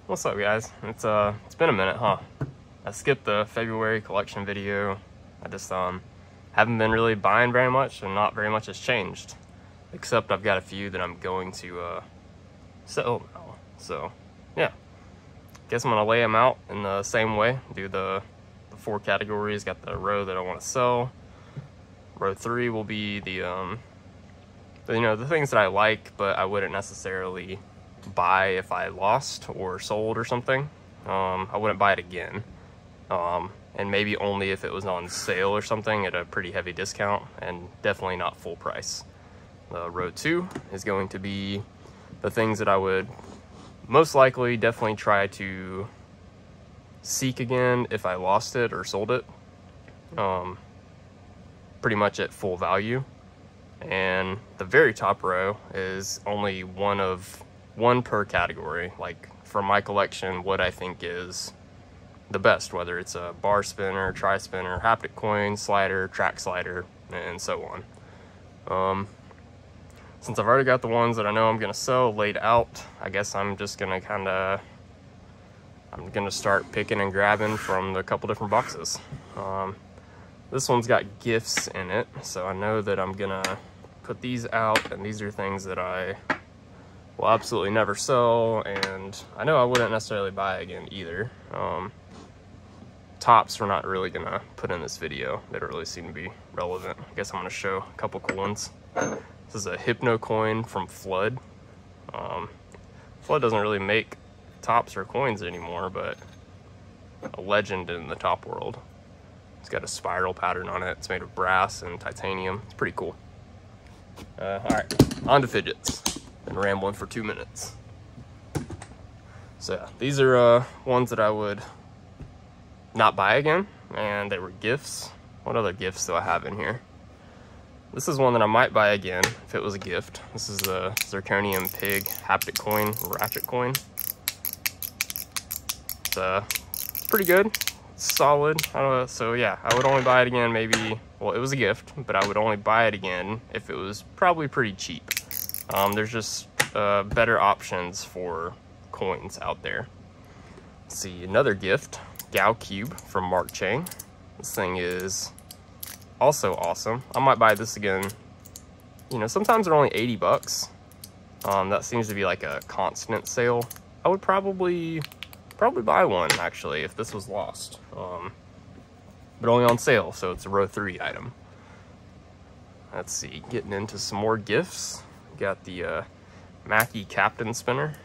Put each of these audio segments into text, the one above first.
What's up, guys? It's been a minute, huh? I skipped the February collection video. I just haven't been really buying very much, and not very much has changed, except I've got a few that I'm going to sell now. So yeah, guess I'm gonna lay them out in the same way. Do the 4 categories. Got the row that I want to sell. Row 3 will be the the things that I like, but I wouldn't necessarily buy if I lost or sold or something. I wouldn't buy it again, and maybe only if it was on sale or something at a pretty heavy discount, and definitely not full price. Row 2 is going to be the things that I would most likely definitely try to seek again if I lost it or sold it, pretty much at full value. And the very top row is only one per category, like for my collection, what I think is the best, whether it's a bar spinner, tri-spinner, haptic coin, slider, track slider, and so on. Since I've already got the ones that I know I'm gonna sell laid out, I guess I'm just gonna I'm gonna start picking and grabbing from the couple different boxes. This one's got gifts in it, so I know that I'm gonna put these out, and these are things that I will absolutely never sell, and I know I wouldn't necessarily buy again either. Tops we're not really gonna put in this video. They don't really seem to be relevant. I guess I'm gonna show a couple cool ones. This is a Hypno coin from Flood. Flood doesn't really make tops or coins anymore, but a legend in the top world. It's got a spiral pattern on it. It's made of brass and titanium. It's pretty cool. All right, on to fidgets. Been rambling for 2 minutes. So yeah, these are ones that I would not buy again, and they were gifts. What other gifts do I have in here? This is one that I might buy again if it was a gift. This is a zirconium pig haptic coin, ratchet coin. It's pretty good. It's solid. So yeah, I would only buy it again maybe, well, it was a gift, but I would only buy it again if it was probably pretty cheap. There's just better options for coins out there. Let's see, another gift, Gao Cube from Mark Chang. This thing is also awesome. I might buy this again. You know, sometimes they're only 80 bucks. That seems to be like a constant sale. I would probably buy one actually if this was lost, but only on sale, so it's a row 3 item. Let's see, getting into some more gifts. Got the Mackie Captain spinner.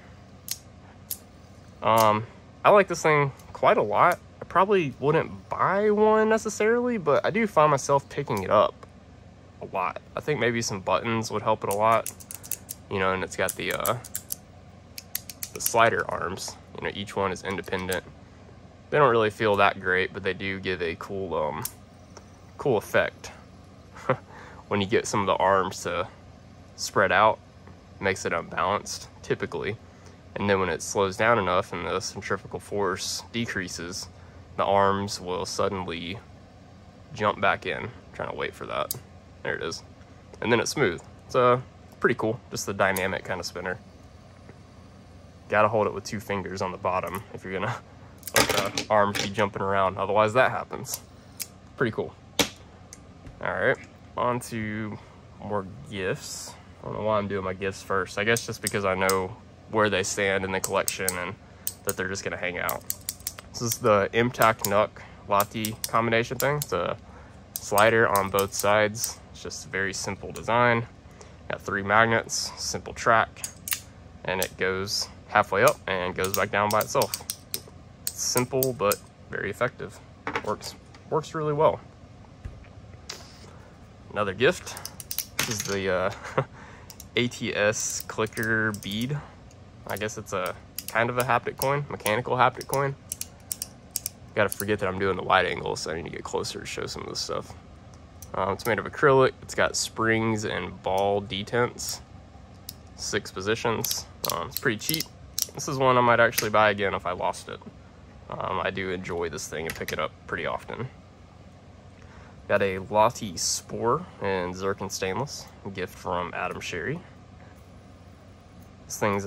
I like this thing quite a lot. I probably wouldn't buy one necessarily, but I do find myself picking it up a lot. I think maybe some buttons would help it a lot, you know, and it's got the slider arms. You know, each one is independent. They don't really feel that great, but they do give a cool cool effect. When you get some of the arms to spread out, it makes it unbalanced typically, and then when it slows down enough and the centrifugal force decreases, the arms will suddenly jump back in. I'm trying to wait for that. There it is. And then it's smooth. It's pretty cool. Just the dynamic kind of spinner. Gotta hold it with 2 fingers on the bottom if you're gonna let the arms be jumping around. Otherwise that happens. Pretty cool. All right, on to more gifts. I don't know why I'm doing my gifts first. I guess just because I know where they stand in the collection and that they're just gonna hang out. This is the MTAC Nuck Lati combination thing. It's a slider on both sides. It's just a very simple design. Got 3 magnets, simple track, and it goes halfway up and goes back down by itself. It's simple but very effective. Works really well. Another gift. This is the ATS clicker bead. I guess it's a kind of a haptic coin, mechanical haptic coin. Gotta forget that I'm doing the wide angle, so I need to get closer to show some of this stuff. It's made of acrylic. It's got springs and ball detents. 6 positions. It's pretty cheap. This is one I might actually buy again if I lost it. I do enjoy this thing and pick it up pretty often. Got a Lottie Spore in Zircon Stainless, a gift from Adam Sherry. This thing's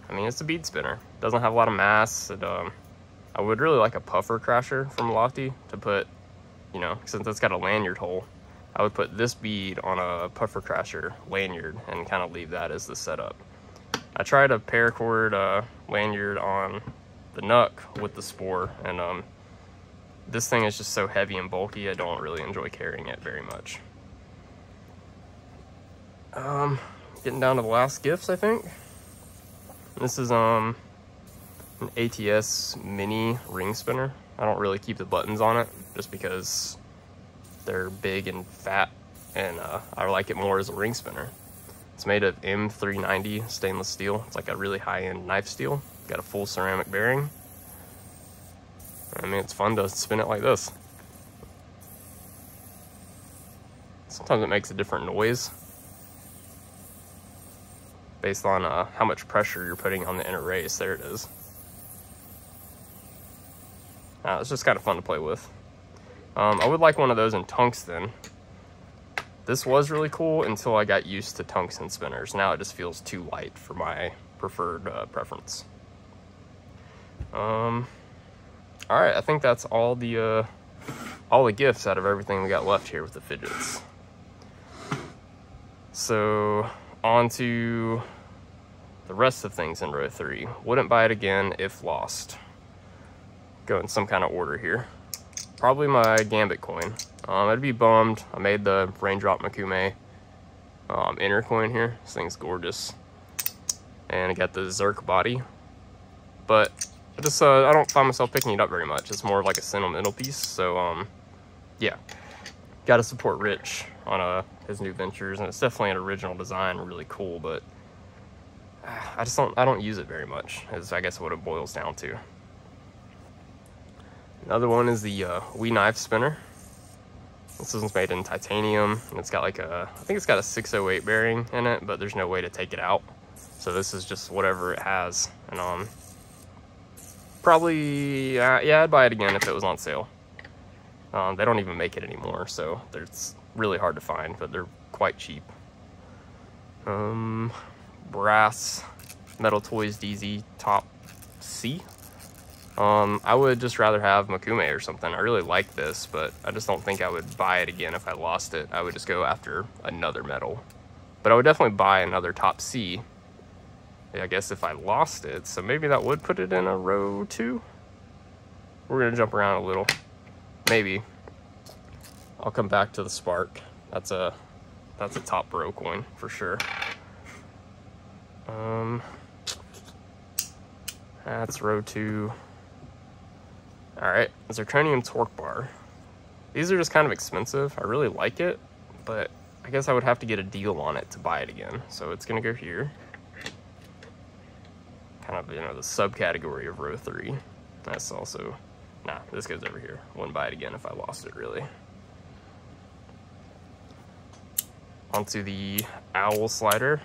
I mean, it's a bead spinner. Doesn't have a lot of mass. I would really like a puffer crasher from Lofty to put, you know, since it's got a lanyard hole, I would put this bead on a puffer crasher lanyard and kind of leave that as the setup. I tried a paracord lanyard on the Nuck with the Spore, and this thing is just so heavy and bulky, I don't really enjoy carrying it very much. Getting down to the last gifts, I think. This is an ATS mini ring spinner. I don't really keep the buttons on it just because they're big and fat, and I like it more as a ring spinner. It's made of M390 stainless steel. It's like a really high-end knife steel. Got a full ceramic bearing. I mean, it's fun to spin it like this. Sometimes it makes a different noise based on how much pressure you're putting on the inner race. There it is. It's just kind of fun to play with. I would like one of those in tungsten. This was really cool until I got used to tungsten spinners. Now it just feels too light for my preferred preference. All right, I think that's all the gifts out of everything we got left here with the Fidgets. So on to the rest of things in row 3. Wouldn't buy it again if lost. Go in some kind of order here. Probably my Gambit coin. I'd be bummed. I made the Raindrop Makume inner coin here. This thing's gorgeous. And I got the Zerk body. But I don't find myself picking it up very much. It's more of like a sentimental piece. So yeah, got to support Rich on his new ventures, and it's definitely an original design, really cool. But I don't use it very much, is I guess what it boils down to. Another one is the Wii Knife Spinner. This one's made in titanium, and it's got like I think it's got a 608 bearing in it, but there's no way to take it out. So this is just whatever it has. And probably, yeah, I'd buy it again if it was on sale. They don't even make it anymore, so it's really hard to find, but they're quite cheap. Brass Metal Toys DZ Top C. I would just rather have Makume or something. I really like this, but I just don't think I would buy it again if I lost it. I would just go after another metal. But I would definitely buy another Top C, I guess, if I lost it. So maybe that would put it in a row 2. We're gonna jump around a little. Maybe. I'll come back to the Spark. That's a top row coin for sure. That's row 2. Alright, Zirconium Torque Bar. These are just kind of expensive. I really like it, but I guess I would have to get a deal on it to buy it again. So it's gonna go here. Kind of, you know, the subcategory of row 3. That's also, nah, this goes over here. Wouldn't buy it again if I lost it, really. Onto the Owl Slider.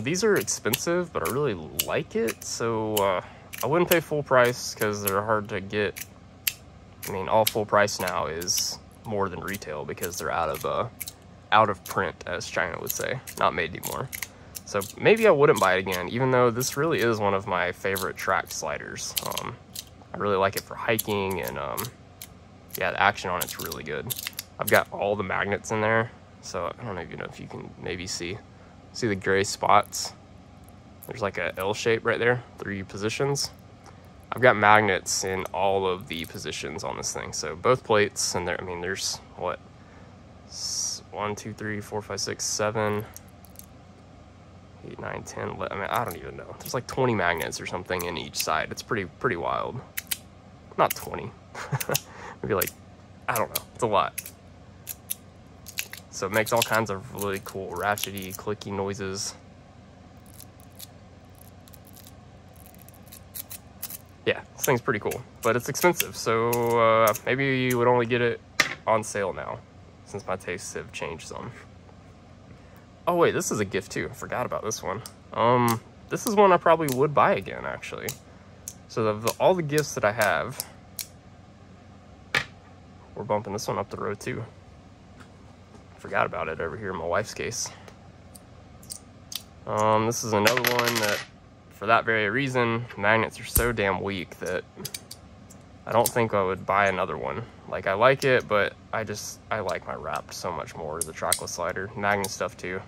These are expensive, but I really like it, so I wouldn't pay full price because they're hard to get. I mean, all full price now is more than retail because they're out of print, as China would say, not made anymore. So maybe I wouldn't buy it again, even though this really is one of my favorite tracked sliders. I really like it for hiking, and yeah, the action on it's really good. I've got all the magnets in there, so I don't even know if you can maybe see the gray spots. There's like a L shape right there, 3 positions. I've got magnets in all of the positions on this thing, so both plates, and there, I mean, there's what, 1, 2, 3, 4, 5, 6, 7, 8, 9, 10, 11, I mean, I don't even know. There's like 20 magnets or something in each side. It's pretty wild. Not 20. Maybe like, I don't know. It's a lot. So it makes all kinds of really cool ratchety, clicky noises. Yeah, this thing's pretty cool, but it's expensive. So maybe you would only get it on sale now, since my tastes have changed some. Oh wait, this is a gift too. I forgot about this one. This is one I probably would buy again, actually. So all the gifts that I have, we're bumping this one up the road too. Forgot about it over here in my wife's case. This is another one that for that very reason, magnets are so damn weak that I don't think I would buy another one. Like, I like it, but I like my Wrapped so much more, the chocolate slider. Magnet stuff too.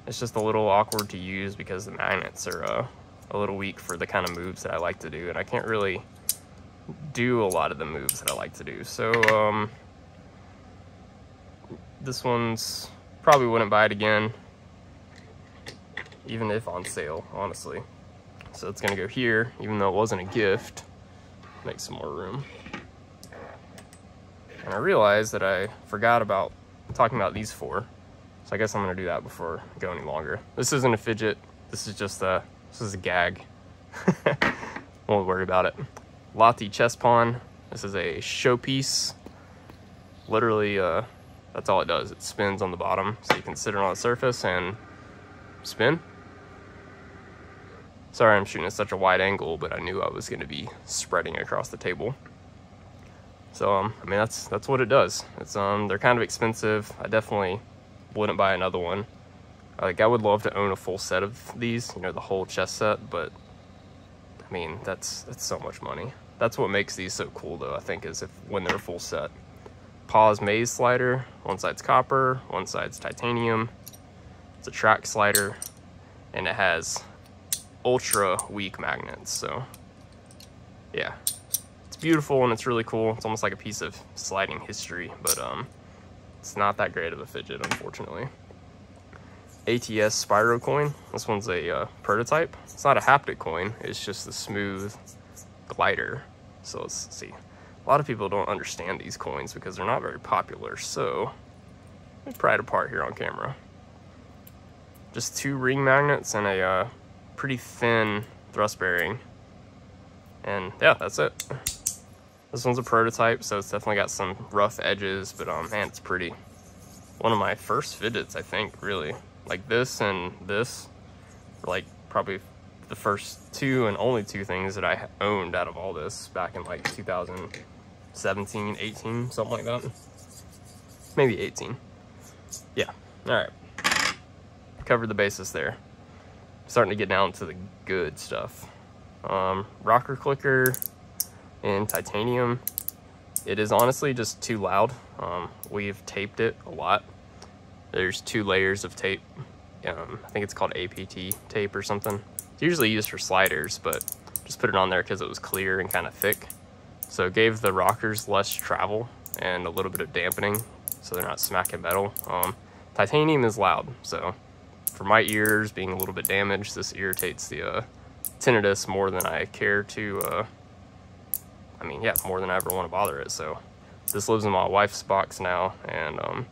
It's just a little awkward to use because the magnets are a little weak for the kind of moves that I like to do, and I can't really do a lot of the moves that I like to do. So this one's probably wouldn't buy it again, even if on sale, honestly. So it's gonna go here, even though it wasn't a gift. Make some more room. And I realized that I forgot about talking about these four, so I guess I'm gonna do that before I go any longer. This isn't a fidget. This is just this is a gag. Won't worry about it. Lottie chess pawn. This is a showpiece. Literally, that's all it does. It spins on the bottom, so you can sit it on the surface and spin. Sorry I'm shooting at such a wide angle, but I knew I was going to be spreading across the table. So, I mean, that's what it does. It's they're kind of expensive. I definitely wouldn't buy another one. Like, I would love to own a full set of these, you know, the whole chess set, but I mean, that's so much money. That's what makes these so cool, though, I think, is when they're a full set. Pause maze slider, one side's copper, one side's titanium. It's a track slider, and it has ultra weak magnets. So yeah, it's beautiful and it's really cool. It's almost like a piece of sliding history, but it's not that great of a fidget, unfortunately. ATS Spyro coin. This one's a prototype. It's not a haptic coin, it's just a smooth glider. So let's see. A lot of people don't understand these coins because they're not very popular, so let me pry it apart here on camera. Just 2 ring magnets and a pretty thin thrust bearing, and yeah, that's it. This one's a prototype, so it's definitely got some rough edges, but man, it's pretty. One of my first fidgets, I think, really. Like this and this, like probably the first 2 and only 2 things that I owned out of all this back in like 2017, 18, something like that. Maybe 18. Yeah, all right. Covered the basis there. Starting to get down to the good stuff. Rocker clicker in titanium. It is honestly just too loud. We've taped it a lot. There's 2 layers of tape. I think it's called APT tape or something. It's usually used for sliders, but just put it on there because it was clear and kind of thick. So it gave the rockers less travel and a little bit of dampening, so they're not smacking metal. Titanium is loud, so for my ears being a little bit damaged, this irritates the tinnitus more than I care to, I mean, yeah, more than I ever want to bother it. So this lives in my wife's box now, and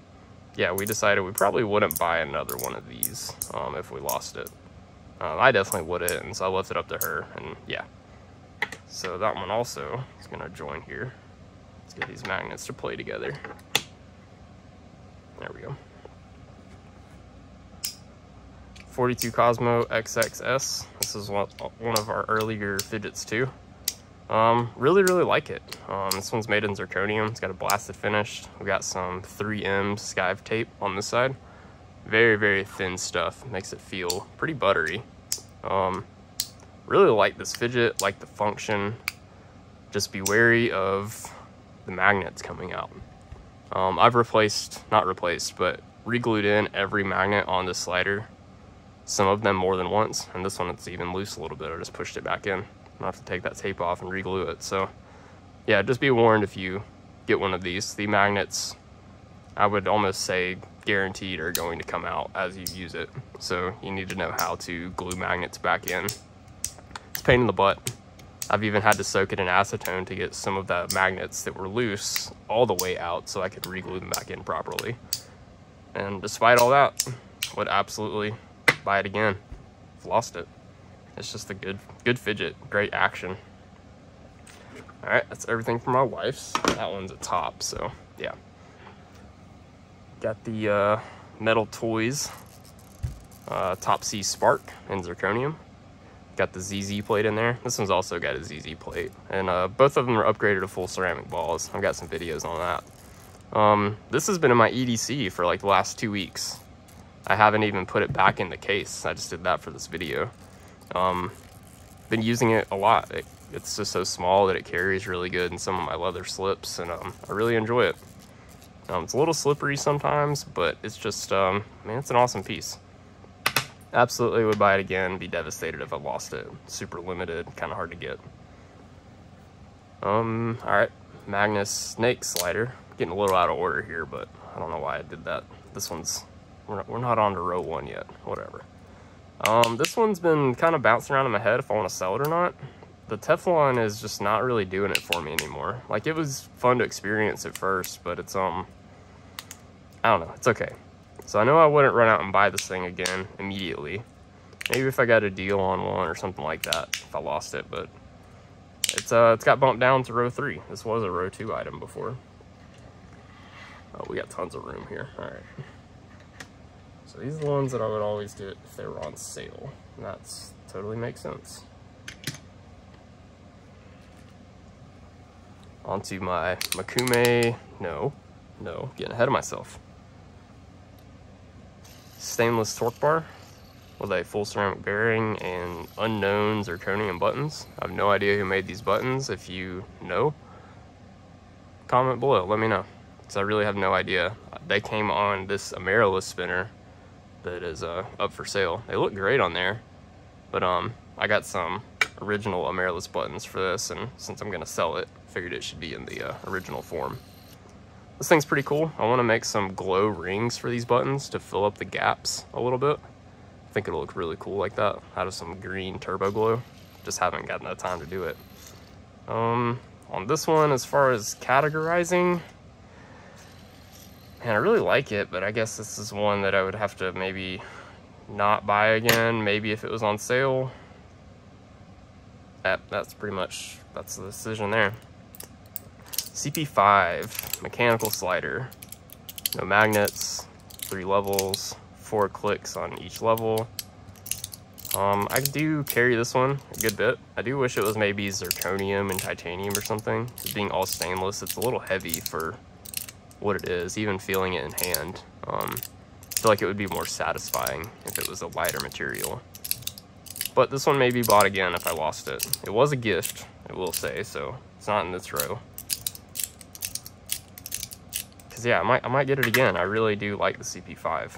yeah, we decided we probably wouldn't buy another one of these if we lost it. I definitely wouldn't, and so I left it up to her, and yeah. So that one also is gonna join here. Let's get these magnets to play together. There we go. 42 Cosmo XXS. This is one of our earlier fidgets too. Really like it. This one's made in zirconium. It's got a blasted finish. We got some 3M skive tape on this side. Very thin stuff. Makes it feel pretty buttery. Really like this fidget, like the function. Just be wary of the magnets coming out. I've not replaced, but re-glued in every magnet on this slider. Some of them more than once, and this one it's even loose a little bit. I just pushed it back in. I'll have to take that tape off and re-glue it. So yeah, just be warned if you get one of these. The magnets, I would almost say guaranteed, are going to come out as you use it. So you need to know how to glue magnets back in. It's a pain in the butt. I've even had to soak it in acetone to get some of the magnets that were loose all the way out so I could re-glue them back in properly. And despite all that, would absolutely buy it again. I've lost it. It's just a good fidget, great action. All right, that's everything for my wife's. That one's a top, so yeah. Got the Metal Toys Top C Spark in zirconium. Got the ZZ plate in there. This one's also got a ZZ plate, and both of them are upgraded to full ceramic balls. I've got some videos on that. This has been in my EDC for like the last 2 weeks. I haven't even put it back in the case. I just did that for this video. been using it a lot. It's just so small that it carries really good in some of my leather slips, and I really enjoy it. It's a little slippery sometimes, but it's just, man, it's an awesome piece. Absolutely would buy it again, be devastated if I lost it. Super limited, kind of hard to get. All right, Magnus snake slider. Getting a little out of order here, but I don't know why I did that. This one's, we're not on to row 1 yet, whatever. This one's been kind of bouncing around in my head if I want to sell it or not. The Teflon is just not really doing it for me anymore. Like, it was fun to experience at first, but it's, I don't know, it's okay. So I know I wouldn't run out and buy this thing again immediately. Maybe if I got a deal on one or something like that, if I lost it, but it's got bumped down to row 3. This was a row 2 item before. Oh, we got tons of room here. All right. So these are the ones that I would always get if they were on sale. And that's totally makes sense. Onto my Makume, no, getting ahead of myself. Stainless torque bar with a full ceramic bearing and unknown zirconium buttons. I have no idea who made these buttons. If you know, comment below, let me know. So I really have no idea. They came on this Amaryllis spinner that is up for sale. They look great on there, but I got some original Amaryllis buttons for this, and since I'm gonna sell it, figured it should be in the original form. This thing's pretty cool. I want to make some glow rings for these buttons to fill up the gaps a little bit. I think it'll look really cool like that, out of some green turbo glow. Just haven't gotten the time to do it. On this one, as far as categorizing, man, I really like it, but I guess this is one that I would have to maybe not buy again. Maybe if it was on sale. That's pretty much, that's the decision there. CP5 mechanical slider, no magnets, 3 levels, 4 clicks on each level. I do carry this one a good bit. I do wish it was maybe zirconium and titanium or something. Being all stainless, it's a little heavy for what it is, even feeling it in hand. I feel like it would be more satisfying if it was a lighter material. But this one may be bought again if I lost it. It was a gift, I will say, so it's not in this row. Cause yeah, I might get it again. I really do like the CP5.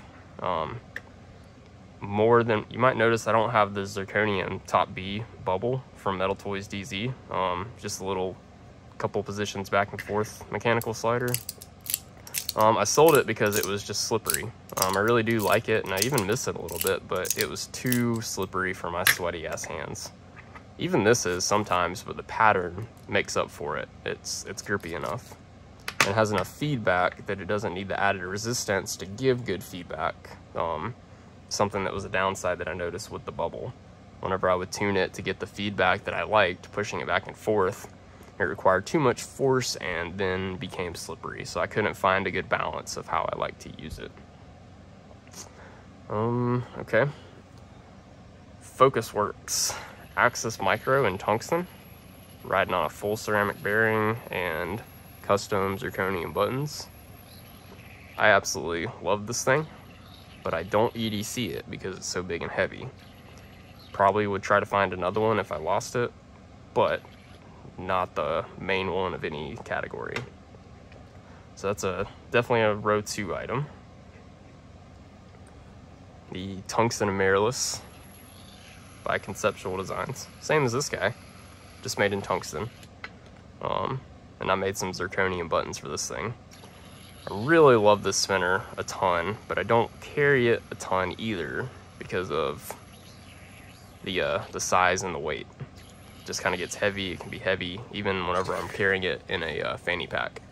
More than, you might notice I don't have the zirconium top B bubble from Metal Toys DZ. Just a little couple positions back and forth mechanical slider. I sold it because it was just slippery. I really do like it, and I even miss it a little bit, but it was too slippery for my sweaty ass hands. Even this is sometimes, but the pattern makes up for it. It's grippy enough. And it has enough feedback that it doesn't need the added resistance to give good feedback. Something that was a downside that I noticed with the bubble. Whenever I would tune it to get the feedback that I liked, pushing it back and forth, it required too much force and then became slippery. So I couldn't find a good balance of how I like to use it. Okay. Focus Works Axis Micro in tungsten, riding on a full ceramic bearing and custom zirconium buttons. I absolutely love this thing, but I don't EDC it because it's so big and heavy. Probably would try to find another one if I lost it, but not the main one of any category. So that's definitely a row 2 item. The Tungsten Amaryllis by Conceptual Designs. Same as this guy, just made in tungsten. And I made some zirconium buttons for this thing. I really love this spinner a ton, but I don't carry it a ton either because of the size and the weight. It just kind of gets heavy. It can be heavy even whenever I'm carrying it in a fanny pack.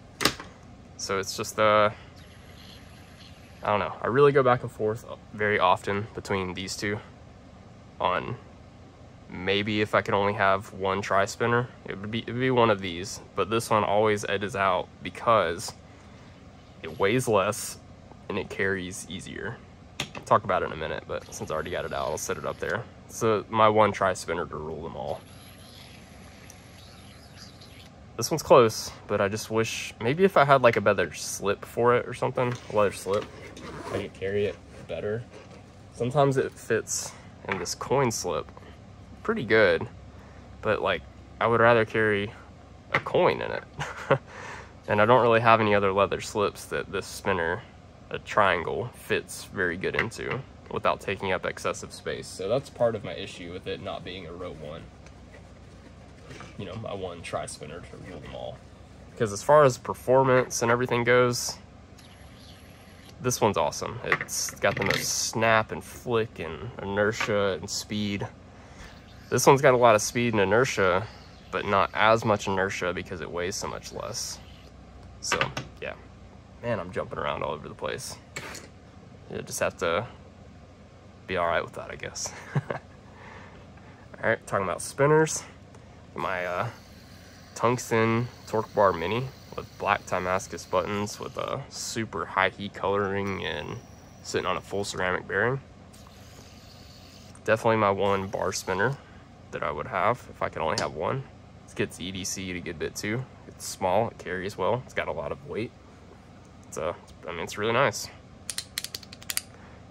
So it's just I don't know. I really go back and forth very often between these two on maybe if I could only have one tri-spinner, it would be one of these, but this one always edges out because it weighs less and it carries easier. I'll talk about it in a minute, but since I already got it out, I'll set it up there. So my one tri-spinner to rule them all. This one's close, but I just wish maybe if I had like a better slip for it or something, a leather slip, I could carry it better. Sometimes it fits in this coin slip pretty good, but like I would rather carry a coin in it. And I don't really have any other leather slips that this spinner, a triangle, fits very good into without taking up excessive space. So that's part of my issue with it not being a row one. You know, my one tri-spinner to rule them all. Because as far as performance and everything goes, this one's awesome. It's got the most snap and flick and inertia and speed. This one's got a lot of speed and inertia, but not as much inertia because it weighs so much less. So, yeah. Man, I'm jumping around all over the place. You just have to be all right with that, I guess. All right, talking about spinners. My tungsten torque bar mini with black Timascus buttons with a super high heat coloring and sitting on a full ceramic bearing. Definitely my one bar spinner that I would have if I could only have one. This gets EDC'd a good bit too. It's small, it carries well, it's got a lot of weight. I mean, it's really nice.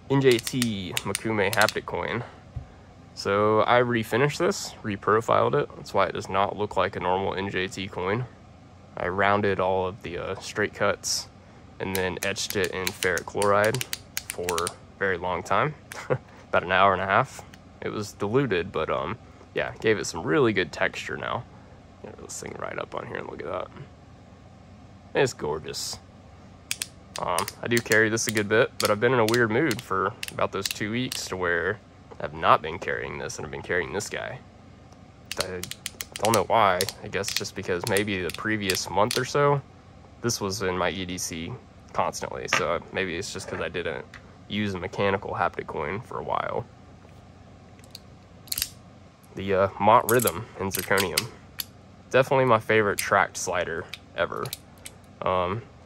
NJT Makume haptic coin. So I refinished this, reprofiled it. That's why it does not look like a normal NJT coin. I rounded all of the straight cuts and then etched it in ferric chloride for a very long time, about an hour and a half. It was diluted, but yeah, gave it some really good texture now. Get this thing right up on here and look at that. It's gorgeous. I do carry this a good bit, but I've been in a weird mood for about those 2 weeks to where I've not been carrying this and I've been carrying this guy. I don't know why. I guess just because maybe the previous month or so, this was in my EDC constantly. So maybe it's just because I didn't use a mechanical haptic coin for a while. The Mott Rhythm in zirconium. Definitely my favorite tracked slider ever.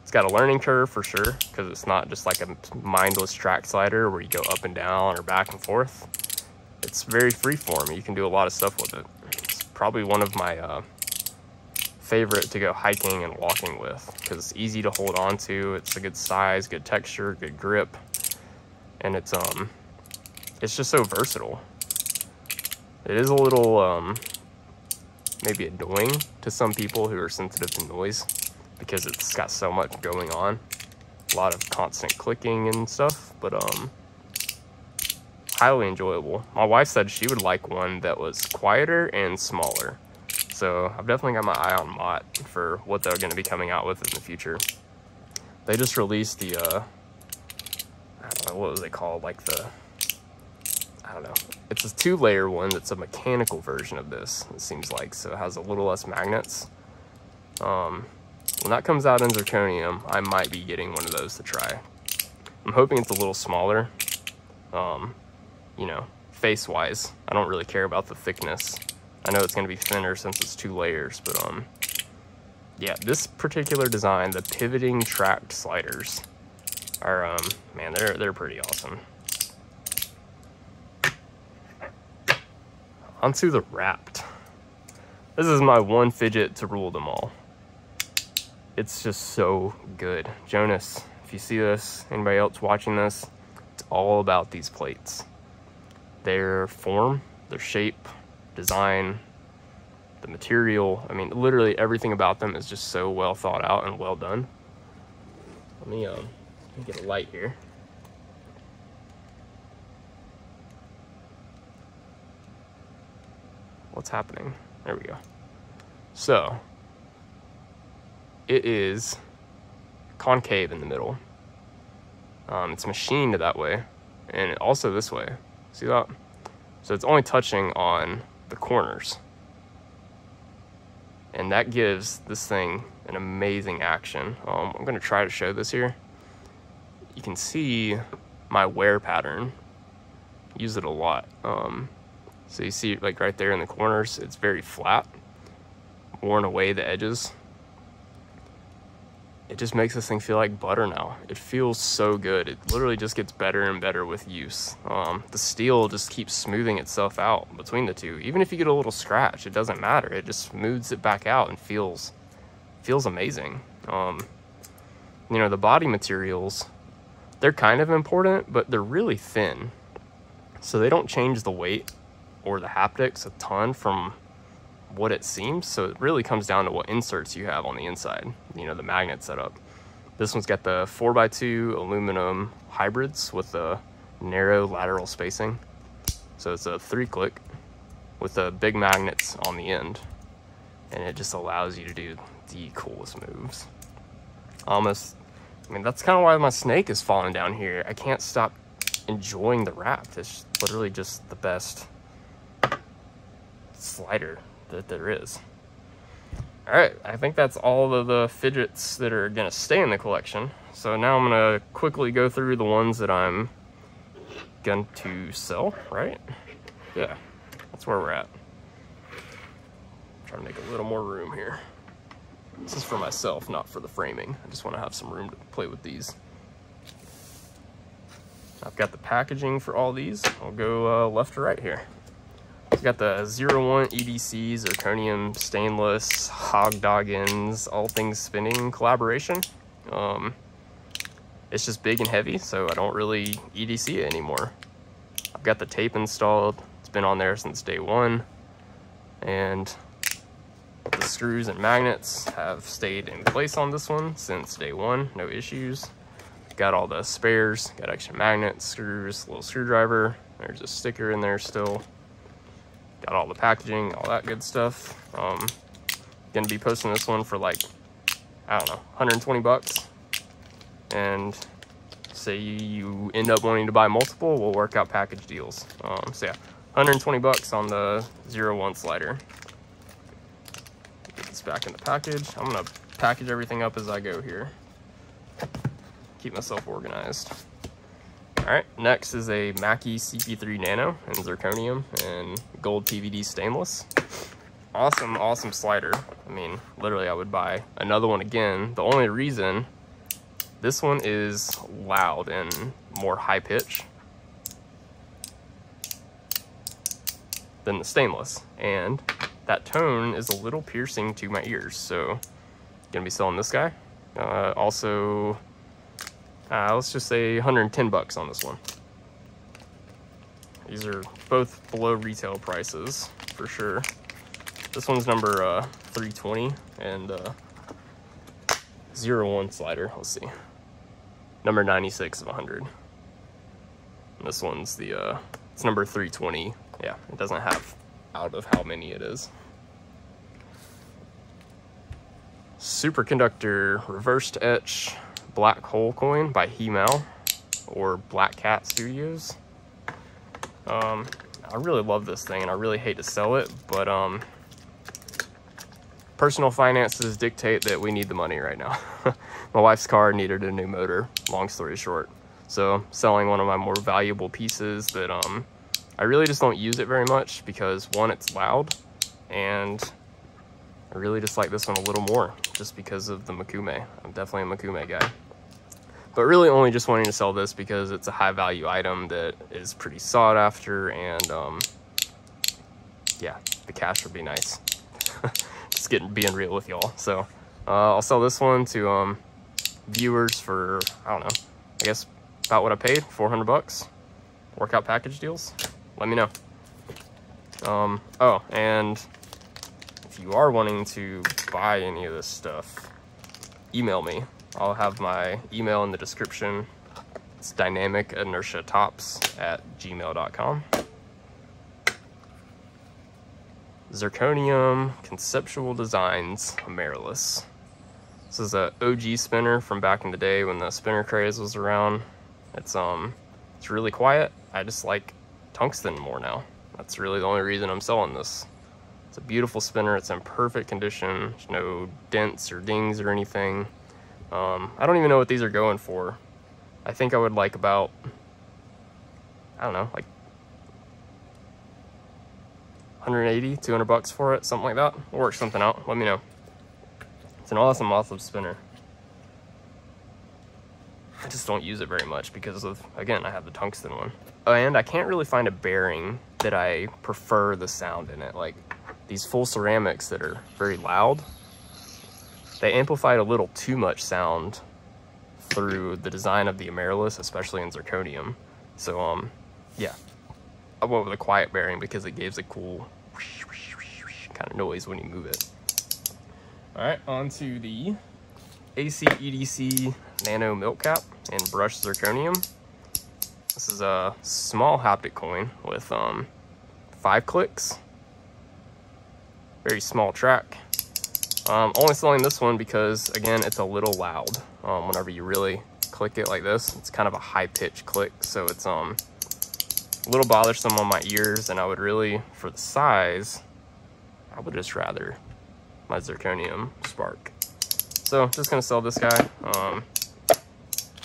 It's got a learning curve for sure, because it's not just like a mindless track slider where you go up and down or back and forth. It's very freeform. You can do a lot of stuff with it. It's probably one of my favorite to go hiking and walking with, because it's easy to hold on to. It's a good size, good texture, good grip, and it's just so versatile. It is a little maybe annoying to some people who are sensitive to noise, because it's got so much going on, a lot of constant clicking and stuff, but highly enjoyable. My wife said she would like one that was quieter and smaller, so I've definitely got my eye on Mott for what they're going to be coming out with in the future. They just released the I don't know, what was it called, like the, I don't know, it's a 2-layer one that's a mechanical version of this, it seems like, so it has a little less magnets. When that comes out in zirconium, I might be getting one of those to try. I'm hoping it's a little smaller. You know, face-wise, I don't really care about the thickness. I know it's going to be thinner since it's 2 layers, but yeah, this particular design, the pivoting tracked sliders, are man, they're pretty awesome. Onto the wrapped. This is my one Fidget to rule them all. It's just so good. Jonas, if you see this, anybody else watching this, it's all about these plates. Their form, their shape, design, the material. I mean, literally everything about them is just so well thought out and well done. Let me get a light here. What's happening? There we go. So, it is concave in the middle. It's machined that way, and also this way. See that? So it's only touching on the corners. And that gives this thing an amazing action. I'm gonna try to show this here. You can see my wear pattern. Use it a lot. So you see, like right there in the corners, it's very flat, worn away the edges. It just makes this thing feel like butter now. It feels so good. It literally just gets better and better with use. The steel just keeps smoothing itself out between the two. Even if you get a little scratch, it doesn't matter. It just smooths it back out and feels amazing. You know, the body materials, they're kind of important, but they're really thin. So they don't change the weight or the haptics a ton from what it seems. So it really comes down to what inserts you have on the inside, you know, the magnet setup. This one's got the 4x2 aluminum hybrids with the narrow lateral spacing. So it's a 3-click with the big magnets on the end. And it just allows you to do the coolest moves. I mean, that's kind of why my snake is falling down here. I can't stop enjoying the wrap. It's literally just the best slider that there is. All right, I think that's all of the fidgets that are gonna stay in the collection. So now I'm gonna quickly go through the ones that I'm going to sell, right? Yeah, that's where we're at. Trying to make a little more room here. This is for myself, not for the framing. I just want to have some room to play with these. I've got the packaging for all these. I'll go left to right here. I've got the 01 EDC zirconium stainless hog doggins all things spinning collaboration. It's just big and heavy, so I don't really EDC it anymore. I've got the tape installed. It's been on there since day one, and the screws and magnets have stayed in place on this one since day one, no issues. Got all the spares, got extra magnets, screws, little screwdriver. There's a sticker in there still. Got all the packaging, all that good stuff. Gonna be posting this one for like, I don't know, 120 bucks. And say you end up wanting to buy multiple, we'll work out package deals. So yeah, 120 bucks on the 01 slider. Get this back in the package. I'm gonna package everything up as I go here. Keep myself organized. All right, next is a Mackie CP3 Nano in zirconium and gold PVD stainless. Awesome, awesome slider. I mean, literally I would buy another one again. The only reason, this one is loud and more high pitch than the stainless. And that tone is a little piercing to my ears. So gonna be selling this guy. Also, let's just say 110 bucks on this one. These are both below retail prices for sure. This one's number 320 and 01 slider, let's see. Number 96 of 100. And this one's the, it's number 320. Yeah, it doesn't have out of how many it is. Superconductor reversed etch black hole coin by He-Mal or Black Cat Studios. I really love this thing and I really hate to sell it, but personal finances dictate that we need the money right now. My wife's car needed a new motor, long story short. So selling one of my more valuable pieces that I really just don't use it very much because one, it's loud, and I really just like this one a little more just because of the Makume. I'm definitely a Makume guy. But really only just wanting to sell this because it's a high value item that is pretty sought after, and yeah, the cash would be nice. Just being real with y'all. So I'll sell this one to viewers for, I don't know, I guess about what I paid, 400 bucks. Workout package deals, let me know. Oh, and if you are wanting to buy any of this stuff, email me. I'll have my email in the description. It's dynamic-inertia-tops@gmail.com. Zirconium Conceptual Designs Amaryllis. This is a OG spinner from back in the day when the spinner craze was around. It's really quiet. I just like tungsten more now. That's really the only reason I'm selling this. It's a beautiful spinner. It's in perfect condition. There's no dents or dings or anything. I don't even know what these are going for. I think I would like about, I don't know, like 180, 200 bucks for it, something like that. We'll work something out, let me know. It's an awesome, awesome spinner. I just don't use it very much because of, again, I have the tungsten one. And I can't really find a bearing that I prefer the sound in it. Like these full ceramics that are very loud, they amplified a little too much sound through the design of the Amaryllis, especially in zirconium. So yeah, I went with a quiet bearing because it gives a cool kind of noise when you move it. All right, on to the AC EDC Nano Milk Cap and Brushed Zirconium. This is a small haptic coin with 5 clicks. Very small track. Only selling this one because, again, it's a little loud. Whenever you really click it like this, it's kind of a high-pitched click, so it's a little bothersome on my ears, and I would really, for the size, I would just rather my zirconium Spark. So just gonna sell this guy.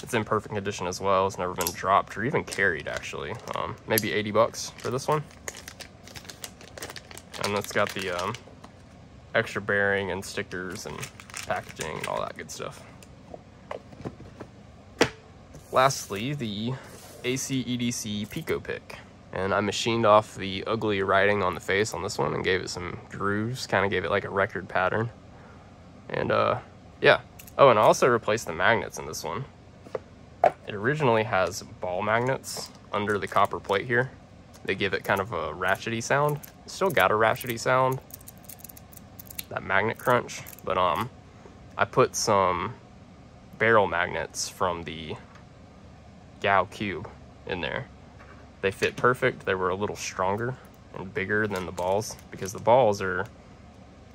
It's in perfect condition as well. It's never been dropped or even carried, actually. Maybe 80 bucks for this one. And it's got the extra bearing and stickers and packaging and all that good stuff. Lastly, the AC EDC Pico Pick. And I machined off the ugly writing on the face on this one and gave it some grooves, kind of gave it like a record pattern. And yeah. Oh, and I also replaced the magnets in this one. It originally has ball magnets under the copper plate here. They give it kind of a ratchety sound. It's still got a ratchety sound, that magnet crunch, but I put some barrel magnets from the Gao Cube in there. They fit perfect. They were a little stronger and bigger than the balls because the balls are,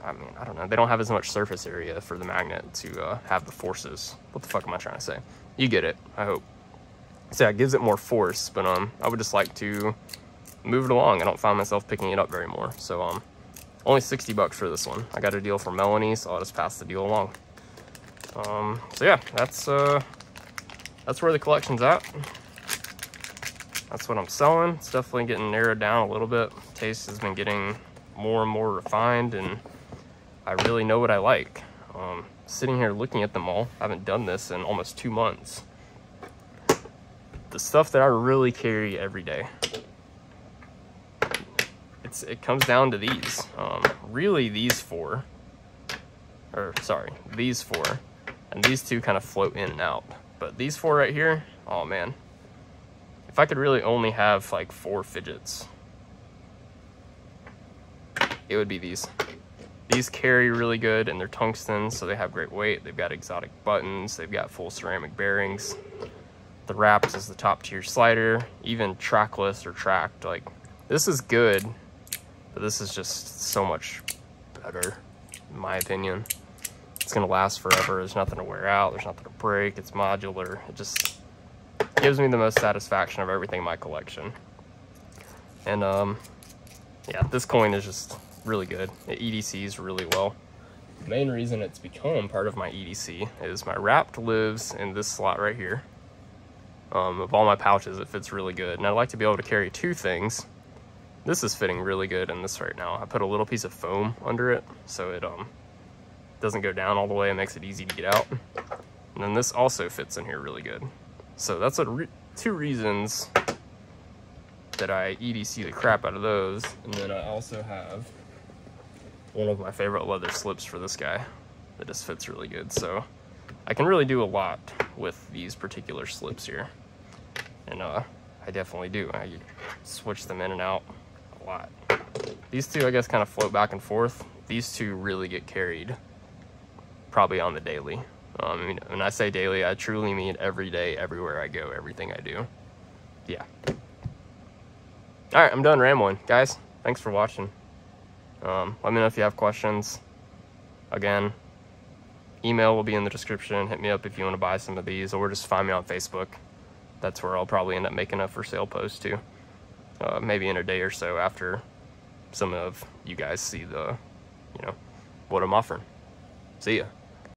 I mean, I don't know, they don't have as much surface area for the magnet to have the forces. What the fuck am I trying to say? You get it, I hope. So yeah, it gives it more force, but I would just like to move it along. I don't find myself picking it up very more. So only 60 bucks for this one. I got a deal from Melanie, so I'll just pass the deal along. So yeah, that's where the collection's at. That's what I'm selling. It's definitely getting narrowed down a little bit. Taste has been getting more and more refined, and I really know what I like. Sitting here looking at them all, I haven't done this in almost 2 months. The stuff that I really carry every day, it comes down to these. Really these four, and these two kind of float in and out. But these 4 right here, oh man. If I could really only have like 4 fidgets, it would be these. These carry really good, and they're tungsten, so they have great weight. They've got exotic buttons. They've got full ceramic bearings. The wraps is the top tier slider, even trackless or tracked. Like, this is good, but this is just so much better, in my opinion. It's gonna last forever. There's nothing to wear out. There's nothing to break. It's modular. It just gives me the most satisfaction of everything in my collection. And yeah, this coin is just really good. It EDCs really well. The main reason it's become part of my EDC is my wrapped lives in this slot right here. Of all my pouches, it fits really good, and I'd like to be able to carry 2 things. This is fitting really good in this right now. I put a little piece of foam under it, so it doesn't go down all the way and makes it easy to get out. And then this also fits in here really good. So that's 2 reasons that I EDC the crap out of those. And then I also have one of my favorite leather slips for this guy that just fits really good. So I can really do a lot with these particular slips here. And I definitely do. I switch them in and out a lot. These 2, I guess, kind of float back and forth. These 2 really get carried probably on the daily. I mean, when I say daily, I truly mean every day, everywhere I go, everything I do. Yeah. All right, I'm done rambling. Guys, thanks for watching. Let me know if you have questions. Again, email will be in the description. Hit me up if you want to buy some of these, or just find me on Facebook. That's where I'll probably end up making a for sale post too. Maybe in a day or so after some of you guys see the, what I'm offering. See ya.